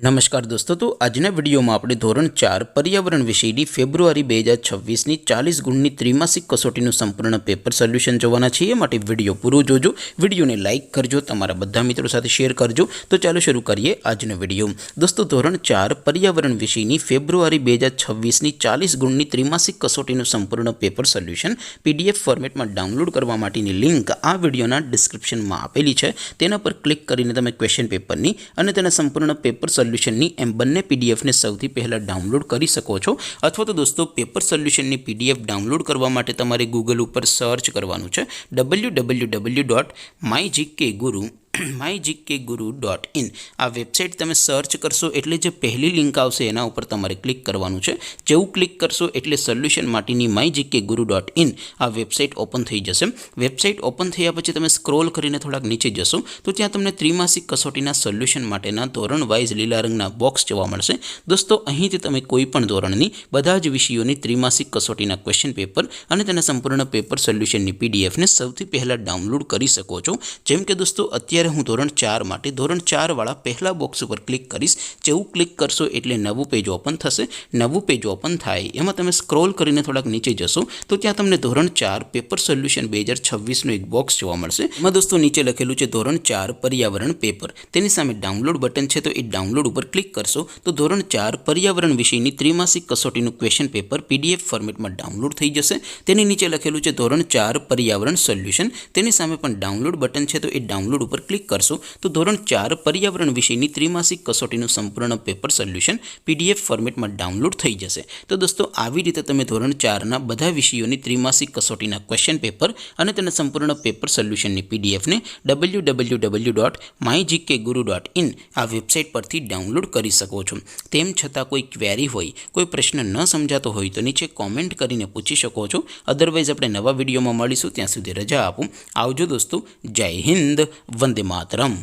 नमस्कार दोस्तों, तो આજના વિડીયોમાં આપણે ધોરણ 4 પર્યાવરણ વિષયની ફેબ્રુઆરી 2026ની 40 ગુણની ત્રિમાસિક કસોટીનું સંપૂર્ણ પેપર સોલ્યુશન જોવાના છીએ। માટે વિડીયો પૂરો જોજો, વિડીયોને લાઇક કરજો, તમારા બધા મિત્રો સાથે શેર કરજો। તો ચાલો શરૂ કરીએ આજનો વિડીયો। દોસ્તો, ધોરણ 4 પર્યાવરણ વિષયની ફેબ્રુઆરી 2026ની 40 ગુણની ત્રિમાસિક કસોટીનું સંપૂર્ણ પેપર સોલ્યુશન પીડીએફ ફોર્મેટમાં ડાઉનલોડ કરવા માટેની લિંક આ વિડીયોના ડિસ્ક્રિપ્શનમાં આપેલી છે। તેના પર ક્લિક કરીને તમે ક્વેશ્ચન પેપરની અને તેના સંપૂર્ણ પેપર સોલ્યુશનની એમ બંને પીડીએફને સૌથી પહેલાં ડાઉનલોડ કરી શકો છો। અથવા તો દોસ્તો, પેપર સોલ્યુશનની પીડીએફ ડાઉનલોડ કરવા માટે તમારે ગૂગલ ઉપર સર્ચ કરવાનું છે www.mygkguru.in। આ વેબસાઇટ તમે સર્ચ કરશો એટલે જે પહેલી લિંક આવશે એના ઉપર તમારે ક્લિક કરવાનું છે। જેવું ક્લિક કરશો એટલે સોલ્યુશન માટેની mygkguru.in આ વેબસાઇટ ઓપન થઈ જશે। વેબસાઇટ ઓપન થયા પછી તમે સ્ક્રોલ કરીને થોડાક નીચે જશો તો ત્યાં તમને ત્રિમાસિક કસોટીના સોલ્યુશન માટેના ધોરણ વાઇઝ લીલા રંગના બોક્સ જોવા મળશે। દોસ્તો, અહીંથી તમે કોઈ પણ ધોરણની બધા જ વિષયોની ત્રિમાસિક કસોટીના ક્વેશ્ચન પેપર અને તેના સંપૂર્ણ પેપર સોલ્યુશનની પીડીએફને સૌથી પહેલાં ડાઉનલોડ કરી શકો છો। જેમ કે દોસ્તો, અત્યારે હું ધોરણ 4 માટે ધોરણ 4 વાળા પહેલા બોક્સ ઉપર ક્લિક કરીશ। જેવું ક્લિક કરશો એટલે નવું પેજ ઓપન થશે। નવું પેજ ઓપન થાય એમાં તમે સ્ક્રોલ કરીને થોડાક નીચે જશો તો ત્યાં તમને ધોરણ 4 પેપર સોલ્યુશન 2026નું એક બોક્સ જોવા મળશે। એમાં દોસ્તો નીચે લખેલું છે ધોરણ 4 પર્યાવરણ પેપર। તેની સામે ડાઉનલોડ બટન છે, તો એ ડાઉનલોડ ઉપર ક્લિક કરશો તો ધોરણ 4 પર્યાવરણ વિષયની ત્રિમાસિક કસોટીનું ક્વેશ્ચન પેપર પીડીએફ ફોર્મેટમાં ડાઉનલોડ થઈ જશે। તેની નીચે લખેલું છે ધોરણ 4 પર્યાવરણ સોલ્યુશન। તેની સામે પણ ડાઉનલોડ બટન છે, તો એ ડાઉનલોડ ઉપર ક્લિક કરશો તો ધોરણ 4 પર્યાવરણ વિષયની ત્રિમાસિક કસોટીનું સંપૂર્ણ પેપર સોલ્યુશન પીડીએફ ફોર્મેટમાં ડાઉનલોડ થઈ જશે। તો દોસ્તો, આવી રીતે તમે ધોરણ 4ના બધા વિષયોની ત્રિમાસિક કસોટીના ક્વેશ્ચન પેપર અને તેના સંપૂર્ણ પેપર સોલ્યુશનની પીડીએફને www.mygkguru.in આ વેબસાઇટ પરથી ડાઉનલોડ કરી શકો છો। તેમ છતાં કોઈ ક્વેરી હોય, કોઈ પ્રશ્ન ન સમજાતો હોય તો નીચે કોમેન્ટ કરીને પૂછી શકો છો। અદરવાઇઝ આપણે નવા વિડીયોમાં મળીશું, ત્યાં સુધી રજા આપો। આવજો દોસ્તો, જય હિન્દ, વંદે માતરમ।